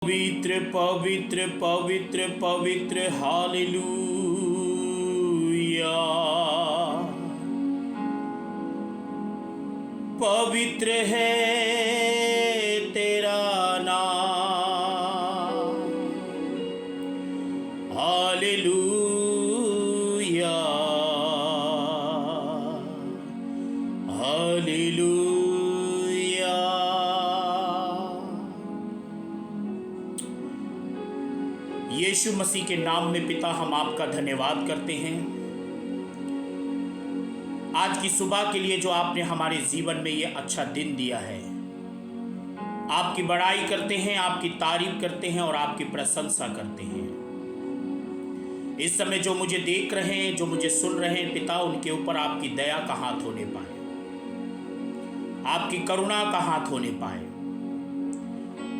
पवित्र पवित्र पवित्र पवित्र हालेलुया। पवित्र है तेरा नाम, हालेलुया हालेलुया। यीशु मसीह के नाम में पिता हम आपका धन्यवाद करते हैं आज की सुबह के लिए जो आपने हमारे जीवन में ये अच्छा दिन दिया है। आपकी बड़ाई करते हैं, आपकी तारीफ करते हैं और आपकी प्रशंसा करते हैं। इस समय जो मुझे देख रहे हैं, जो मुझे सुन रहे हैं पिता, उनके ऊपर आपकी दया का हाथ होने पाए, आपकी करुणा का हाथ होने पाए।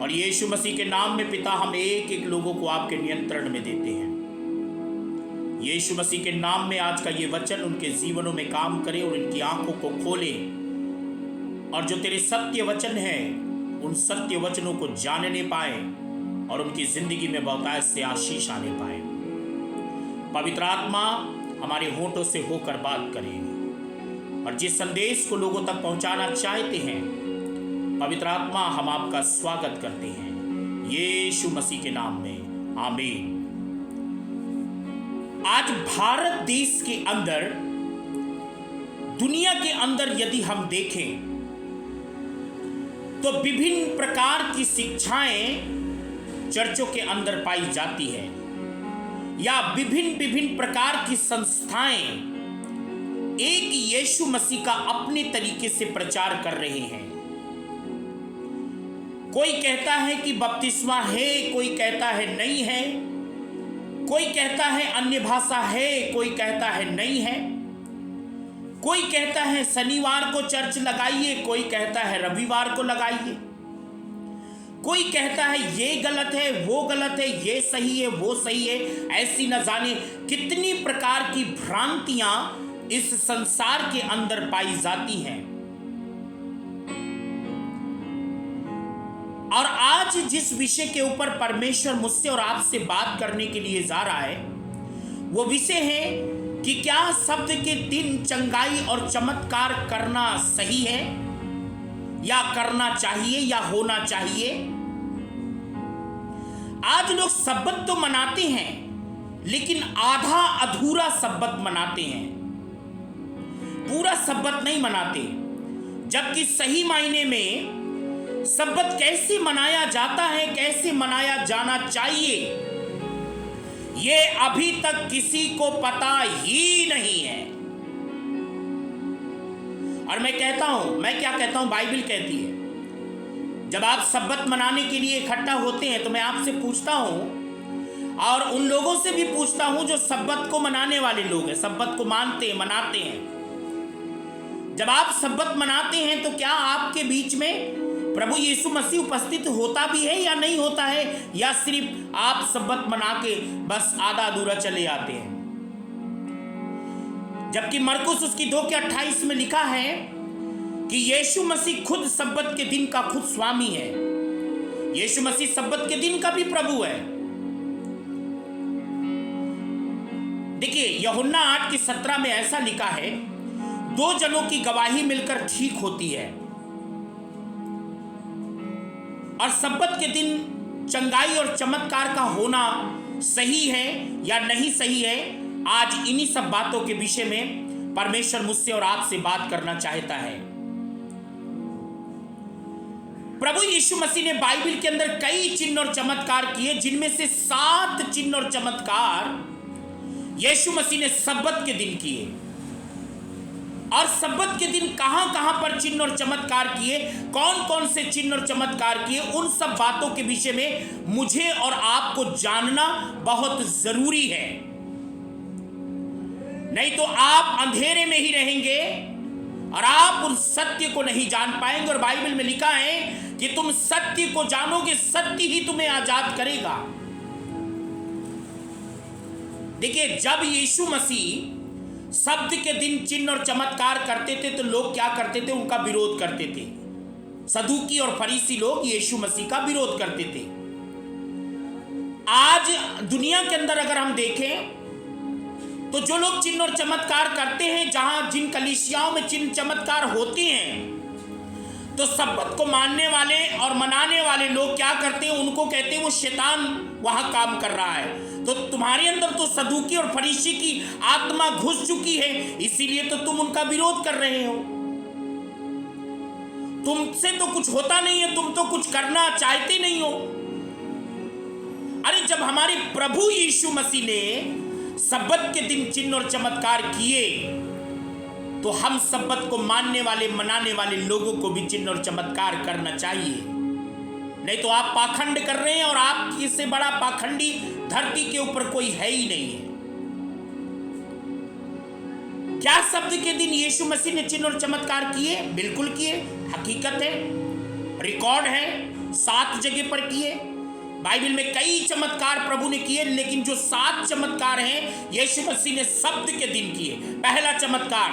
और यीशु मसीह के नाम में पिता हम एक एक लोगों को आपके नियंत्रण में देते हैं। यीशु मसीह के नाम में आज का ये वचन उनके जीवनों में काम करे और उनकी आंखों को खोले और जो तेरे सत्य वचन है उन सत्य वचनों को जानने पाए और उनकी जिंदगी में बहुतायत से आशीष आने पाए। पवित्र आत्मा हमारे होठों से होकर बात करे और जिस संदेश को लोगों तक पहुंचाना चाहते हैं, पवित्र आत्मा हम आपका स्वागत करते हैं यीशु मसीह के नाम में, आमीन। आज भारत देश के अंदर, दुनिया के अंदर यदि हम देखें तो विभिन्न प्रकार की शिक्षाएं चर्चों के अंदर पाई जाती है या विभिन्न प्रकार की संस्थाएं एक यीशु मसीह का अपने तरीके से प्रचार कर रहे हैं। कोई कहता है कि बपतिस्मा है, कोई कहता है नहीं है, कोई कहता है अन्य भाषा है, कोई कहता है नहीं है, कोई कहता है शनिवार को चर्च लगाइए, कोई कहता है रविवार को लगाइए, कोई कहता है ये गलत है, वो गलत है, ये सही है, वो सही है। ऐसी न जाने कितनी प्रकार की भ्रांतियां इस संसार के अंदर पाई जाती हैं। और आज जिस विषय के ऊपर परमेश्वर मुझसे और आपसे बात करने के लिए जा रहा है वो विषय है कि क्या शब्द के दिन चंगाई और चमत्कार करना सही है या करना चाहिए या होना चाहिए। आज लोग सब्बत तो मनाते हैं लेकिन आधा अधूरा सब्बत मनाते हैं, पूरा सब्बत नहीं मनाते। जबकि सही मायने में सब्बत कैसे मनाया जाता है, कैसे मनाया जाना चाहिए, ये अभी तक किसी को पता ही नहीं है। और मैं क्या कहता हूं, बाइबल कहती है जब आप सब्बत मनाने के लिए इकट्ठा होते हैं तो मैं आपसे पूछता हूं और उन लोगों से भी पूछता हूं जो सब्बत को मनाने वाले लोग हैं, सब्बत को मानते हैं, मनाते हैं। जब आप सब्बत मनाते हैं तो क्या आपके बीच में प्रभु यीशु मसीह उपस्थित होता भी है या नहीं होता है, या सिर्फ आप सब्बत मना के बस आधा अधूरा चले आते हैं। जबकि मरकुस उसकी 2:28 में लिखा है कि यीशु मसीह खुद सब्बत के दिन का खुद स्वामी है। यीशु मसीह सब्बत के दिन का भी प्रभु है। देखिए यूहन्ना 8:17 में ऐसा लिखा है, 2 जनों की गवाही मिलकर ठीक होती है। और सब्बत के दिन चंगाई और चमत्कार का होना सही है या नहीं सही है, आज इन्हीं सब बातों के विषय में परमेश्वर मुझसे और आपसे बात करना चाहता है। प्रभु यीशु मसीह ने बाइबल के अंदर कई चिन्ह और चमत्कार किए, जिनमें से 7 चिन्ह और चमत्कार यीशु मसीह ने सब्बत के दिन किए। और सब्बत के दिन कहां पर चिन्ह और चमत्कार किए, कौन कौन से चिन्ह और चमत्कार किए, उन सब बातों के विषय में मुझे और आपको जानना बहुत जरूरी है। नहीं तो आप अंधेरे में ही रहेंगे और आप उन सत्य को नहीं जान पाएंगे। और बाइबल में लिखा है कि तुम सत्य को जानोगे, सत्य ही तुम्हें आजाद करेगा। देखिए जब यीशु मसीह शब्द के दिन चिन्ह और चमत्कार करते थे तो लोग क्या करते थे, उनका विरोध करते थे। सदूकी और फरीसी लोग यीशु मसीह का विरोध करते थे। आज दुनिया के अंदर अगर हम देखें तो जो लोग चिन्ह और चमत्कार करते हैं, जहां जिन कलीसियाओं में चिन्ह चमत्कार होती हैं, तो सब्बत को मानने वाले और मनाने वाले लोग क्या करते हैं, उनको कहते हैं वो शैतान वहां काम कर रहा है। तो तुम्हारे अंदर तो सदूकी और फरीसी की आत्मा घुस चुकी है, इसीलिए तो तुम उनका विरोध कर रहे हो। तुमसे तो कुछ होता नहीं है, तुम तो कुछ करना चाहते नहीं हो। अरे जब हमारे प्रभु यीशु मसीह ने सब्बत के दिन चिन्ह और चमत्कार किए, तो हम सब्बत को मानने वाले मनाने वाले लोगों को भी चिन्ह और चमत्कार करना चाहिए। नहीं तो आप पाखंड कर रहे हैं, और आपकी से बड़ा पाखंडी धरती के ऊपर कोई है ही नहीं है। क्या शब्द के दिन यीशु मसीह ने चिन्ह और चमत्कार किए? बिल्कुल किए, हकीकत है, रिकॉर्ड है, 7 जगह पर किए। बाइबल में कई चमत्कार प्रभु ने किए, लेकिन जो 7 चमत्कार हैं यीशु मसीह ने शब्द के दिन किए। पहला चमत्कार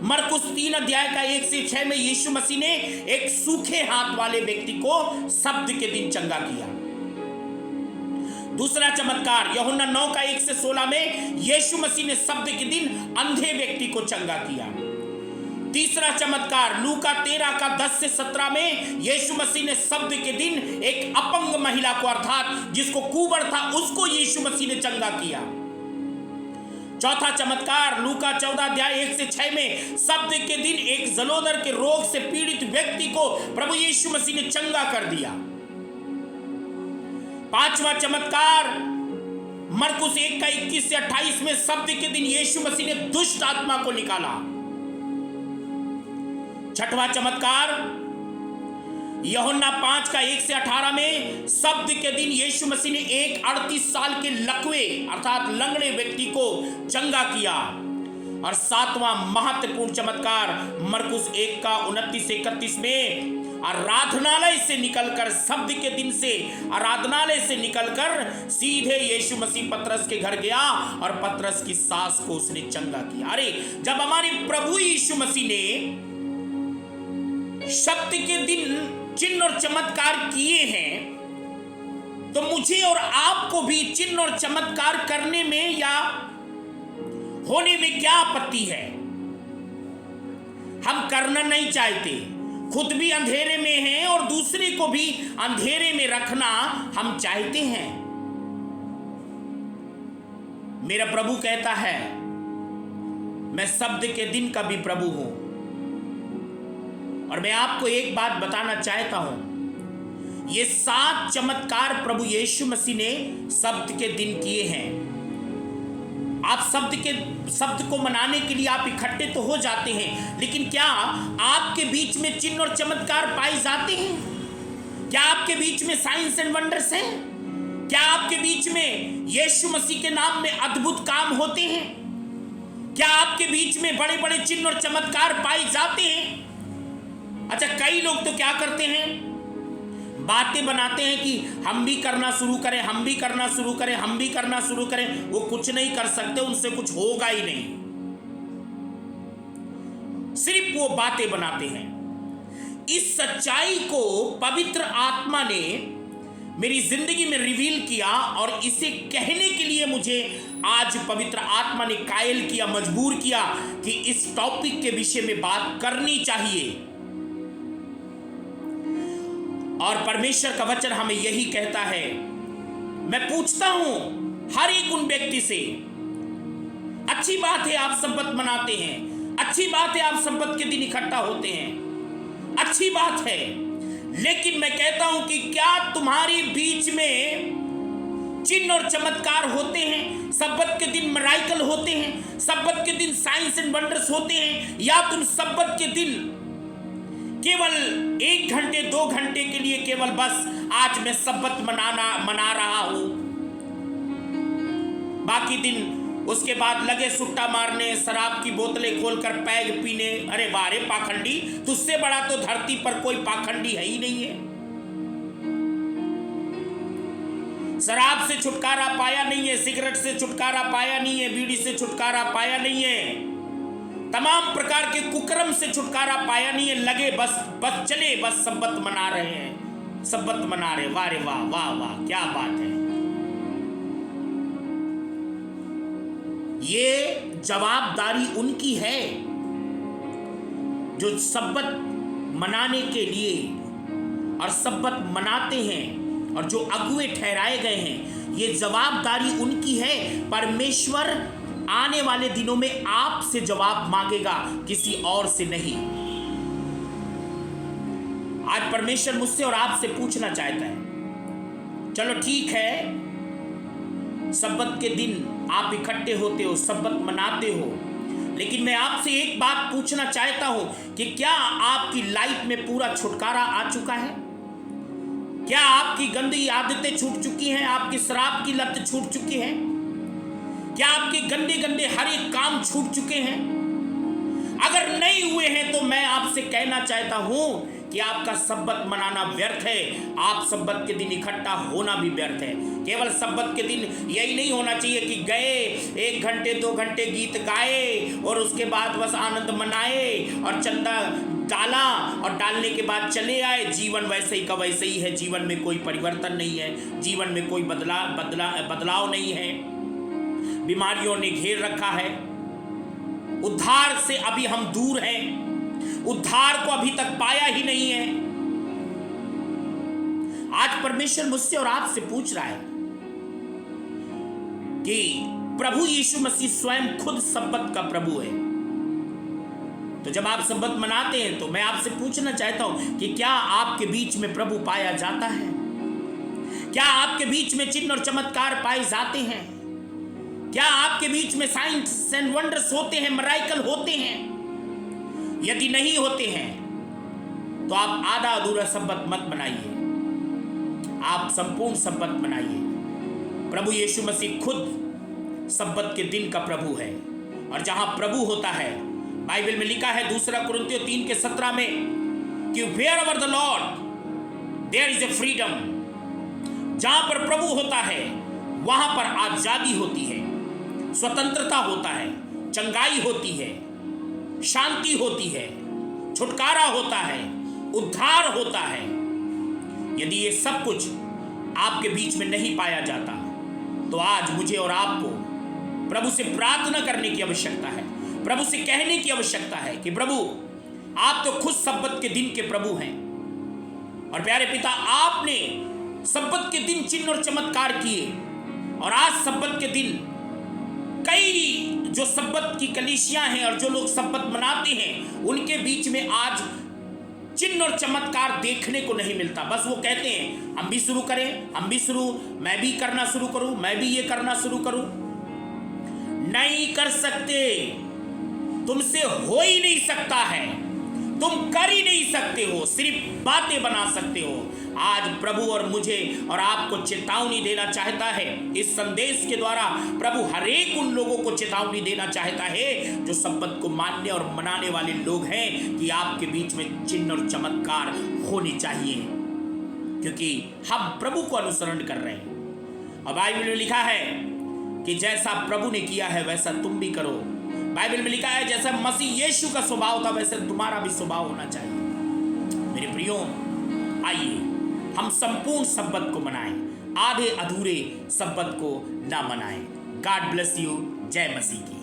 मरकुस 3 अध्याय का 1 से 6 में यीशु मसीह ने एक सूखे हाथ वाले व्यक्ति को शब्द के दिन चंगा किया। दूसरा चमत्कार यूहन्ना 9 का 1 से 16 में यीशु मसीह ने शब्द के दिन अंधे व्यक्ति को चंगा किया। तीसरा चमत्कार लूका 13 का 10 से 17 में यीशु मसीह ने शब्द के दिन एक अपंग महिला को, अर्थात जिसको कुंवर था, उसको यीशु मसीह ने चंगा किया। चौथा चमत्कार लूका 14 अध्याय 1 से 6 में शब्द के दिन एक जलोदर के रोग से पीड़ित व्यक्ति को प्रभु यीशु मसीह ने चंगा कर दिया। पांचवा चमत्कार मरकुस 1 का 21 से 28 में शब्द के दिन यीशु मसीह ने दुष्ट आत्मा को निकाला। छठवां चमत्कार यूहन्ना 5 का 1 से 18 में शब्द के दिन यीशु मसीह ने एक 38 साल के लकवे अर्थात लंगड़े व्यक्ति को चंगा किया। और सातवां महत्वपूर्ण चमत्कार मरकुस 1 का 29 से 31 में आराधनालय से निकलकर, शब्द के दिन से आराधनालय से निकलकर सीधे यीशु मसीह पतरस के घर गया और पतरस की सास को उसने चंगा किया। अरे जब हमारे प्रभु यीशु मसीह ने शब्द के दिन चिन्ह और चमत्कार किए हैं, तो मुझे और आपको भी चिन्ह और चमत्कार करने में या होने में क्या आपत्ति है? हम करना नहीं चाहते, खुद भी अंधेरे में हैं और दूसरे को भी अंधेरे में रखना हम चाहते हैं। मेरा प्रभु कहता है मैं शब्द के दिन का भी प्रभु हूं। और मैं आपको एक बात बताना चाहता हूं, ये 7 चमत्कार प्रभु यीशु मसीह ने शब्द के दिन किए हैं। आप शब्द को मनाने के लिए आप इकट्ठे तो हो जाते हैं, लेकिन क्या आपके बीच में चिन्ह और चमत्कार पाए जाते हैं? क्या आपके बीच में साइंस एंड वंडर्स हैं? क्या आपके बीच में यीशु मसीह के नाम में अद्भुत काम होते हैं? क्या आपके बीच में बड़े बड़े चिन्ह और चमत्कार पाए जाते हैं? अच्छा, कई लोग तो क्या करते हैं, बातें बनाते हैं कि हम भी करना शुरू करें, हम भी करना शुरू करें, हम भी करना शुरू करें। वो कुछ नहीं कर सकते, उनसे कुछ होगा ही नहीं, सिर्फ वो बातें बनाते हैं। इस सच्चाई को पवित्र आत्मा ने मेरी जिंदगी में रिवील किया, और इसे कहने के लिए मुझे आज पवित्र आत्मा ने कायल किया, मजबूर किया कि इस टॉपिक के विषय में बात करनी चाहिए। और परमेश्वर का वचन हमें यही कहता है। मैं पूछता हूं हर एक उन व्यक्ति से, अच्छी बात है आप सब्बत मनाते हैं, अच्छी बात है आप सब्बत के दिन इकट्ठा होते हैं, अच्छी बात है, लेकिन मैं कहता हूं कि क्या तुम्हारे बीच में चिन्ह और चमत्कार होते हैं? सब्बत के दिन मिराकल होते हैं? सब्बत के दिन साइंस एंड वंडर्स होते हैं? या तुम सब्बत के दिन केवल 1 घंटे 2 घंटे के लिए केवल बस आज मैं सब्बत मना रहा हूं, बाकी दिन उसके बाद लगे सुट्टा मारने, शराब की बोतलें खोलकर पैग पीने? अरे वारे पाखंडी, तुझसे बड़ा तो धरती पर कोई पाखंडी है ही नहीं है। शराब से छुटकारा पाया नहीं है, सिगरेट से छुटकारा पाया नहीं है, बीड़ी से छुटकारा पाया नहीं है, तमाम प्रकार के कुकर्म से छुटकारा पाया नहीं है, लगे बस चले, बस सब्बत मना रहे हैं, सब्बत मना रहे। वाह रे वाह, वाह वाह, क्या बात है। ये जवाबदारी उनकी है जो सब्बत मनाने के लिए और सब्बत मनाते हैं और जो अगुए ठहराए गए हैं, ये जवाबदारी उनकी है। परमेश्वर आने वाले दिनों में आपसे जवाब मांगेगा, किसी और से नहीं। आज परमेश्वर मुझसे और आपसे पूछना चाहता है, चलो ठीक है, सब्बत के दिन आप इकट्ठे होते हो, सब्बत मनाते हो, लेकिन मैं आपसे एक बात पूछना चाहता हूं कि क्या आपकी लाइफ में पूरा छुटकारा आ चुका है? क्या आपकी गंदी आदतें छूट चुकी हैं? आपकी शराब की लत छूट चुकी है? क्या आपके गंदे गंदे हर एक काम छूट चुके हैं? अगर नहीं हुए हैं तो मैं आपसे कहना चाहता हूं कि आपका सब्बत मनाना व्यर्थ है। आप सब्बत के दिन इकट्ठा होना भी व्यर्थ है। केवल सब्बत के दिन यही नहीं होना चाहिए कि गए 1 घंटे 2 घंटे गीत गाए और उसके बाद बस आनंद मनाए और चंदा डाला और डालने के बाद चले आए। जीवन वैसे ही का वैसे ही है। जीवन में कोई परिवर्तन नहीं है, जीवन में कोई बदलाव नहीं है। बीमारियों ने घेर रखा है। उद्धार से अभी हम दूर हैं, उद्धार को अभी तक पाया ही नहीं है। आज परमेश्वर मुझसे और आपसे पूछ रहा है कि प्रभु यीशु मसीह स्वयं खुद सब्बत का प्रभु है। तो जब आप सब्बत मनाते हैं तो मैं आपसे पूछना चाहता हूं कि क्या आपके बीच में प्रभु पाया जाता है? क्या आपके बीच में चिन्ह और चमत्कार पाए जाते हैं? क्या आपके बीच में साइंस एंड वंडर्स होते हैं, मिरेकल होते हैं? यदि नहीं होते हैं तो आप आधा अधूरा सब्बत मत बनाइए, आप संपूर्ण सब्बत बनाइए। प्रभु यीशु मसीह खुद सब्बत के दिन का प्रभु है। और जहां प्रभु होता है, बाइबल में लिखा है 2 कुरिन्थियों 3:17 में कि wherever the Lord there is a freedom. जहां पर प्रभु होता है वहां पर आजादी होती है, स्वतंत्रता होता है, चंगाई होती है, शांति होती है, छुटकारा होता है, उद्धार होता है। यदि ये सब कुछ आपके बीच में नहीं पाया जाता तो आज मुझे और आपको प्रभु से प्रार्थना करने की आवश्यकता है, प्रभु से कहने की आवश्यकता है कि प्रभु आप तो खुद सब्बत के दिन के प्रभु हैं। और प्यारे पिता, आपने सब्बत के दिन चिन्ह और चमत्कार किए और आज सब्बत के दिन कई जो सब्बत की कलीसियां हैं और जो लोग सब्बत मनाते हैं उनके बीच में आज चिन्ह और चमत्कार देखने को नहीं मिलता। बस वो कहते हैं हम भी शुरू करें, हम भी मैं भी करना शुरू करूं, मैं भी ये करना शुरू करूं। नहीं कर सकते, तुमसे हो ही नहीं सकता है, तुम कर ही नहीं सकते हो, सिर्फ बातें बना सकते हो। आज प्रभु और मुझे और आपको चेतावनी देना चाहता है। इस संदेश के द्वारा प्रभु हरेक उन लोगों को चेतावनी देना चाहता है जो सब्बत को मानने और मनाने वाले लोग हैं कि आपके बीच में चिन्ह और चमत्कार होने चाहिए, क्योंकि हम प्रभु को अनुसरण कर रहे हैं। और बाइबल में लिखा है कि जैसा प्रभु ने किया है वैसा तुम भी करो। बाइबल में लिखा है जैसा मसीह यीशु का स्वभाव था वैसे तुम्हारा भी स्वभाव होना चाहिए। मेरे प्रियो, आइए हम संपूर्ण सब्बत को मनाएं, आधे अधूरे सब्बत को ना मनाएं। God bless you. जय मसीह की।